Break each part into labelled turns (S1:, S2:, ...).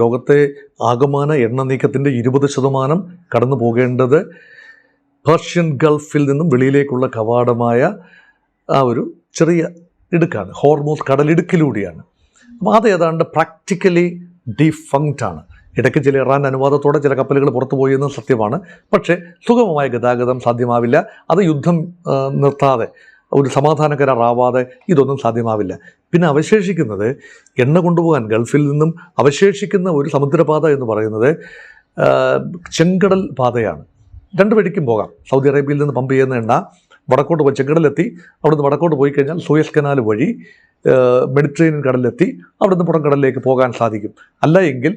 S1: ലോകത്തെ ആകമാന എണ്ണ നീക്കത്തിൻ്റെ 20% കടന്നു പോകേണ്ടത് പേർഷ്യൻ ഗൾഫിൽ നിന്നും വെളിയിലേക്കുള്ള കവാടമായ ആ ഒരു ചെറിയ ഇടുക്കാണ്, ഹോർമൂസ് കടലിടുക്കിലൂടെയാണ്. അപ്പോൾ അത് ഏതാണ്ട് പ്രാക്ടിക്കലി ഡിഫങ്ക്റ്റാണ്. ഇടയ്ക്ക് ചില ഇറാൻ അനുവാദത്തോടെ ചില കപ്പലുകൾ പുറത്തു പോയി എന്ന് സത്യമാണ്. പക്ഷേ സുഗമമായ ഗതാഗതം സാധ്യമാവില്ല. അത് യുദ്ധം നിർത്താതെ, ഒരു സമാധാന കരാറാവാതെ ഇതൊന്നും സാധ്യമാവില്ല. പിന്നെ അവശേഷിക്കുന്നത് എണ്ണ കൊണ്ടുപോകാൻ ഗൾഫിൽ നിന്നും അവശേഷിക്കുന്ന ഒരു സമുദ്രപാത എന്ന് പറയുന്നത് ചെങ്കടൽ പാതയാണ്. രണ്ട് വഴിക്കും പോകാം. സൗദി അറേബ്യയിൽ നിന്ന് പമ്പ് ചെയ്യുന്ന എണ്ണ വടക്കോട്ട് പോയി ചെങ്കടലെത്തി, അവിടുന്ന് വടക്കോട്ട് പോയി കഴിഞ്ഞാൽ സൂയസ് കനാൽ വഴി മെഡിറ്ററേനിയൻ കടലിലെത്തി അവിടുന്ന് പുറം കടലിലേക്ക് പോകാൻ സാധിക്കും. അല്ല എങ്കിൽ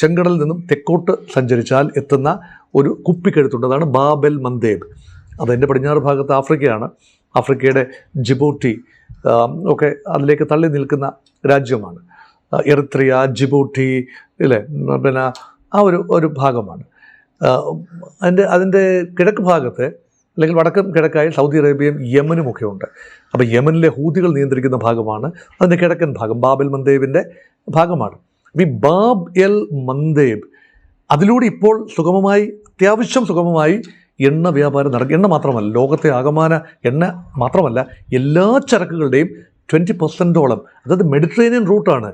S1: ചെങ്കടലിൽ നിന്നും തെക്കോട്ട് സഞ്ചരിച്ചാൽ എത്തുന്ന ഒരു കുപ്പിക്കഴുത്തുണ്ട്, അതാണ് ബാബ് എൽ മന്ദേബ്. അതെൻ്റെ പടിഞ്ഞാറ് ഭാഗത്ത് ആഫ്രിക്കയാണ്. ആഫ്രിക്കയുടെ ജിബൂട്ടി ഒക്കെ അതിലേക്ക് തള്ളി നിൽക്കുന്ന രാജ്യമാണ്. എറിത്രിയ, ജിബൂട്ടി, ഇല്ലേ, പിന്നെ ആ ഒരു ഭാഗമാണ്. അതിൻ്റെ കിഴക്ക് ഭാഗത്ത് അല്ലെങ്കിൽ വടക്കും കിഴക്കായി സൗദി അറേബ്യയും യമനും ഒക്കെ ഉണ്ട്. അപ്പോൾ യമനിലെ ഹൂതികൾ നിയന്ത്രിക്കുന്ന ഭാഗമാണ് അതിൻ്റെ കിഴക്കൻ ഭാഗം, ബാബ് എൽ മന്ദേബിൻ്റെ ഭാഗമാണ്. ഈ ബാബ് എൽ മന്ദേബ് അതിലൂടെ ഇപ്പോൾ സുഗമമായി, അത്യാവശ്യം സുഗമമായി എണ്ണ വ്യാപാരം നടക്കും. എണ്ണ മാത്രമല്ല, ലോകത്തെ ആകമാന എണ്ണ മാത്രമല്ല, എല്ലാ ചരക്കുകളുടെയും 20%ഓളം, അതായത് മെഡിറ്ററേനിയൻ റൂട്ടാണ്.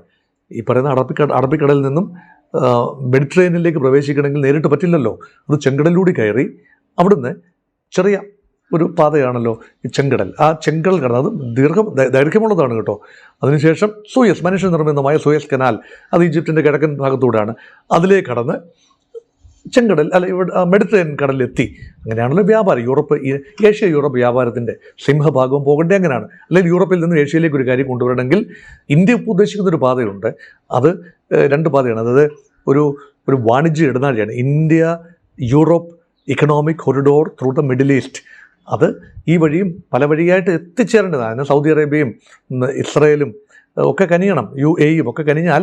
S1: ഈ പറയുന്ന അറബിക്കടലിൽ നിന്നും മെഡിറ്ററേനിയനിലേക്ക് പ്രവേശിക്കണമെങ്കിൽ നേരിട്ട് പറ്റില്ലല്ലോ. അത് ചെങ്കടലിലൂടെ കയറി അവിടുന്ന് ചെറിയ ഒരു പാതയാണല്ലോ ഈ ചെങ്കടൽ. ആ ചെങ്കടൽ കടന്ന് അത് ദൈർഘ്യമുള്ളതാണ് കേട്ടോ. അതിനുശേഷം സൂയസ്, മനുഷ്യനിർമ്മിതമായ സൂയസ് കനാൽ, അത് ഈജിപ്തിൻ്റെ കിഴക്കൻ ഭാഗത്തൂടെയാണ്. അതിലേക്ക് കടന്ന് ചെങ്കടൽ ഇവിടെ മെഡിറ്ററേനിയൻ കടലിലെത്തി. അങ്ങനെയാണല്ലോ വ്യാപാരം. ഏഷ്യ യൂറോപ്പ് വ്യാപാരത്തിൻ്റെ സിംഹഭാഗവും പോകേണ്ടത് അങ്ങനെയാണ്. അല്ലെങ്കിൽ യൂറോപ്പിൽ നിന്ന് ഏഷ്യയിലേക്ക് ഒരു കാര്യം കൊണ്ടുവരണമെങ്കിൽ ഇന്ത്യ ഉദ്ദേശിക്കുന്നൊരു പാതയുണ്ട്. അത് രണ്ട് പാതയാണ്. അതായത് ഒരു വാണിജ്യ ഇടനാഴിയാണ് India Europe economic corridor through the middle east. അത് ഈ വഴിയും പല വഴിയായിട്ട് എത്തിച്ചേരേണ്ടതാണ്. സൗദി അറേബ്യയും ഇസ്രയേലും ഒക്കെ കനിയണം, UAE ഒക്കെ കനിഞ്ഞാൽ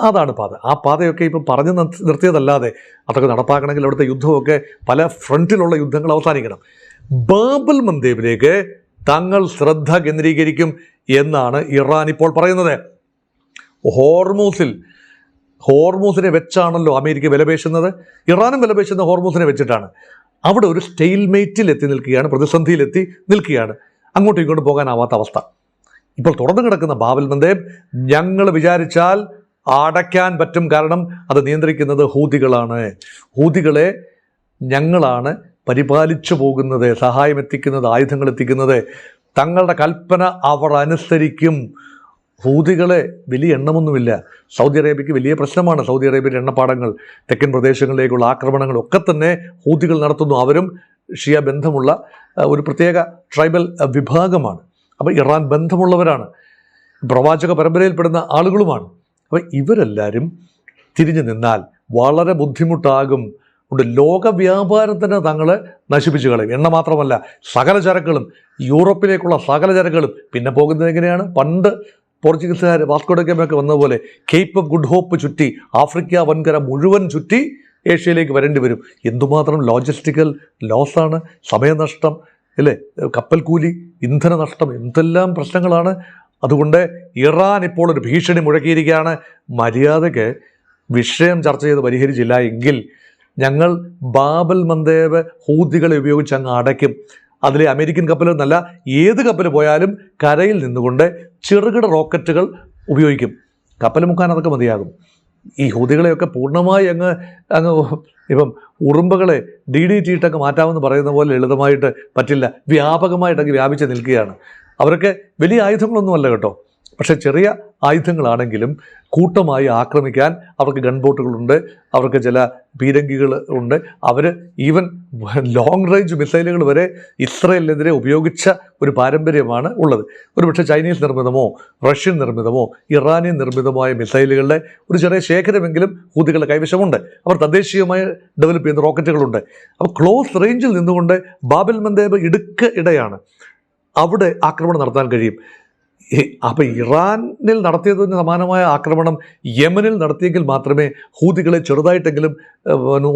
S1: അതാണ് പാത. ആ പാതയൊക്കെ ഇപ്പം പറഞ്ഞു നിർത്തിയതല്ലാതെ അതൊക്കെ നടപ്പാക്കണമെങ്കിൽ അവിടുത്തെ യുദ്ധമൊക്കെ പല ഫ്രണ്ടിലുള്ള യുദ്ധങ്ങൾ അവസാനിക്കണം. ബാബൽ മന്ദേബിലേക്ക് തങ്ങൾ ശ്രദ്ധ കേന്ദ്രീകരിക്കും എന്നാണ് ഇറാൻ ഇപ്പോൾ പറയുന്നത്. ഹോർമൂസിനെ വെച്ചാണല്ലോ അമേരിക്ക വിലപേശുന്നത്. ഇറാനും വിലപേശുന്ന ഹോർമൂസിനെ വെച്ചിട്ടാണ്. അവിടെ ഒരു സ്റ്റെയിൽമേറ്റിൽ എത്തി നിൽക്കുകയാണ്, പ്രതിസന്ധിയിലെത്തി നിൽക്കുകയാണ്. അങ്ങോട്ടും ഇങ്ങോട്ടും പോകാനാവാത്ത അവസ്ഥ. ഇപ്പോൾ തുറന്നു കിടക്കുന്ന ബാബൽ മന്ദേബ് ഞങ്ങൾ വിചാരിച്ചാൽ അടയ്ക്കാൻ പറ്റും. കാരണം അത് നിയന്ത്രിക്കുന്നത് ഹൂതികളാണ്. ഹൂതികളെ ഞങ്ങളാണ് പരിപാലിച്ചു പോകുന്നത്, സഹായം എത്തിക്കുന്നത്, ആയുധങ്ങൾ എത്തിക്കുന്നത്. തങ്ങളുടെ കൽപ്പന അവർ അനുസരിക്കും. ഹൂതികളെ വലിയ എണ്ണമൊന്നുമില്ല. സൗദി അറേബ്യയ്ക്ക് വലിയ പ്രശ്നമാണ് സൗദി അറേബ്യയുടെ എണ്ണപ്പാടങ്ങൾ, തെക്കൻ പ്രദേശങ്ങളിലേക്കുള്ള ആക്രമണങ്ങളൊക്കെ തന്നെ ഹൂതികൾ നടത്തുന്നു. അവരും ഷിയ ബന്ധമുള്ള ഒരു പ്രത്യേക ട്രൈബൽ വിഭാഗമാണ്. അപ്പോൾ ഇറാൻ ബന്ധമുള്ളവരാണ്, പ്രവാചക പരമ്പരയിൽപ്പെടുന്ന ആളുകളുമാണ്. അപ്പോൾ ഇവരെല്ലാവരും തിരിഞ്ഞു നിന്നാൽ വളരെ ബുദ്ധിമുട്ടാകും. ലോക വ്യാപാരത്തിന് തങ്ങൾ നശിപ്പിച്ചു കളയും. എണ്ണ മാത്രമല്ല, സകല ചരക്കുകളും, യൂറോപ്പിലേക്കുള്ള സകല ചരക്കുകളും. പിന്നെ പോകുന്നത് എങ്ങനെയാണ്? പണ്ട് പോർച്ചുഗീസുകാർ വാസ്കോ ഡ ഗാമയൊക്കെ വന്ന പോലെ കേപ്പ് ഓഫ് ഗുഡ് ഹോപ്പ് ചുറ്റി ആഫ്രിക്ക വൻകര മുഴുവൻ ചുറ്റി ഏഷ്യയിലേക്ക് വരേണ്ടി വരും. എന്തുമാത്രം ലോജിസ്റ്റിക്കൽ ലോസാണ്, സമയനഷ്ടം, അല്ലേ, കപ്പൽ കൂലി, ഇന്ധന നഷ്ടം, എന്തെല്ലാം പ്രശ്നങ്ങളാണ്. അതുകൊണ്ട് ഇറാൻ ഇപ്പോൾ ഒരു ഭീഷണി മുഴക്കിയിരിക്കുകയാണ്. മര്യാദയ്ക്ക് വിഷയം ചർച്ച ചെയ്ത് പരിഹരിച്ചില്ല എങ്കിൽ ഞങ്ങൾ ബാബൽ മന്ദേബ് ഹൂതികളെ ഉപയോഗിച്ച് അങ്ങ് അടയ്ക്കും. അതിലെ അമേരിക്കൻ കപ്പലെന്നല്ല, ഏത് കപ്പൽ പോയാലും കരയിൽ നിന്നുകൊണ്ട് ചെറുകിട റോക്കറ്റുകൾ ഉപയോഗിക്കും. കപ്പൽ മുക്കാൻ അതൊക്കെ മതിയാകും. ഈ ഹൂതികളെയൊക്കെ പൂർണ്ണമായി അങ്ങ് ഇപ്പം ഉറുമ്പുകളെ DDT ഇട്ടൊക്കെ മാറ്റാമെന്ന് പറയുന്ന പോലെ ലളിതമായിട്ട് പറ്റില്ല. വ്യാപകമായിട്ടൊക്കെ വ്യാപിച്ച് നിൽക്കുകയാണ്. അവരൊക്കെ വലിയ ആയുധങ്ങളൊന്നുമല്ല കേട്ടോ, പക്ഷേ ചെറിയ ആയുധങ്ങളാണെങ്കിലും കൂട്ടമായി ആക്രമിക്കാൻ അവർക്ക് ഗൺബോട്ടുകളുണ്ട്, അവർക്ക് ചില പീരങ്കികൾ ഉണ്ട്. അവർ ഈവൻ ലോങ് റേഞ്ച് മിസൈലുകൾ വരെ ഇസ്രയേലിനെതിരെ ഉപയോഗിച്ച ഒരു പാരമ്പര്യമാണ് ഉള്ളത്. ഒരുപക്ഷെ ചൈനീസ് നിർമ്മിതമോ റഷ്യൻ നിർമ്മിതമോ ഇറാനിയൻ നിർമ്മിതമായ മിസൈലുകളുടെ ഒരു ചെറിയ ശേഖരമെങ്കിലും ഹൂതികളുടെ കൈവശമുണ്ട്. അവർ തദ്ദേശീയമായി ഡെവലപ്പ് ചെയ്യുന്ന റോക്കറ്റുകളുണ്ട്. അപ്പോൾ ക്ലോസ് റേഞ്ചിൽ നിന്നുകൊണ്ട് ബാബൽ മന്ദേബ് ഇടയാണ്, അവിടെ ആക്രമണം നടത്താൻ കഴിയും. അപ്പോൾ ഇറാനിൽ നടത്തിയതിന് സമാനമായ ആക്രമണം യമനിൽ നടത്തിയെങ്കിൽ മാത്രമേ ഹൂതികളെ ചെറുതായിട്ടെങ്കിലും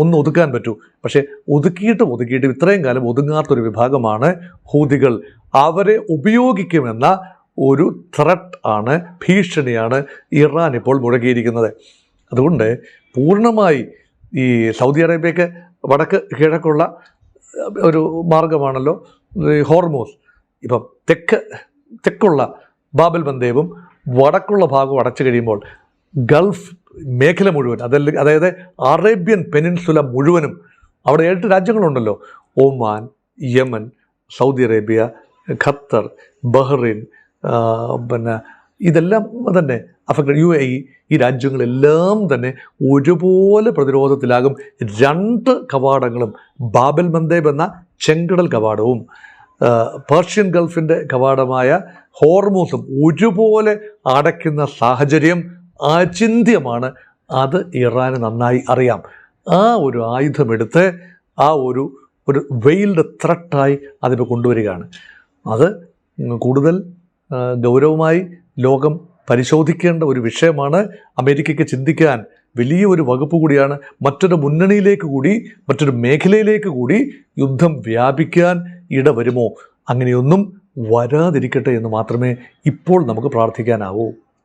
S1: ഒന്ന് ഒതുക്കാൻ പറ്റൂ. പക്ഷേ ഒതുക്കിയിട്ടും ഇത്രയും കാലം ഒതുങ്ങാത്തൊരു വിഭാഗമാണ് ഹൂതികൾ. അവരെ ഉപയോഗിക്കുമെന്ന ഒരു ത്രെട്ട് ആണ്, ഭീഷണിയാണ് ഇറാൻ ഇപ്പോൾ മുഴക്കിയിരിക്കുന്നത്. അതുകൊണ്ട് പൂർണ്ണമായി ഈ സൗദി അറേബ്യക്ക് വടക്ക് കിഴക്കുള്ള ഒരു മാർഗമാണല്ലോ ഹോർമൂസ്. ഇപ്പം തെക്കുള്ള ബാബൽ മന്ദേബും വടക്കുള്ള ഭാഗവും അടച്ചു കഴിയുമ്പോൾ ഗൾഫ് മേഖല മുഴുവൻ, അതായത് അറേബ്യൻ പെനിൻസുല മുഴുവനും, അവിടെ 7 രാജ്യങ്ങളുണ്ടല്ലോ, Oman, Yemen, Saudi Arabia, Qatar, Bahrain, ഇതെല്ലാം തന്നെ അഫ്ഗാൻ, UAE, ഈ രാജ്യങ്ങളെല്ലാം തന്നെ ഒരുപോലെ പ്രതിരോധത്തിലാകും. 2 കവാടങ്ങളും, ബാബൽ മന്ദേബ് എന്ന ചെങ്കടൽ കവാടവും പേർഷ്യൻ ഗൾഫിൻ്റെ കവാടമായ ഹോർമൂസും ഒരുപോലെ അടയ്ക്കുന്ന സാഹചര്യം അചിന്ത്യമാണ്. അത് ഇറാന് നന്നായി അറിയാം. ആ ഒരു ആയുധമെടുത്ത് ആ ഒരു വെയിൽഡ് ത്രെട്ടായി അതിപ്പോൾ കൊണ്ടുവരികയാണ്. അത് കൂടുതൽ ഗൗരവമായി ലോകം പരിശോധിക്കേണ്ട ഒരു വിഷയമാണ്. അമേരിക്കയ്ക്ക് ചിന്തിക്കാൻ വലിയ ഒരു വകുപ്പ് കൂടിയാണ്. മറ്റൊരു മുന്നണിയിലേക്ക് കൂടി, മറ്റൊരു മേഖലയിലേക്ക് കൂടി യുദ്ധം വ്യാപിക്കാൻ ഇടവരുമോ? അങ്ങനെയൊന്നും വരാതിരിക്കട്ടെ എന്ന് മാത്രമേ ഇപ്പോൾ നമുക്ക് പ്രാർത്ഥിക്കാനാവൂ.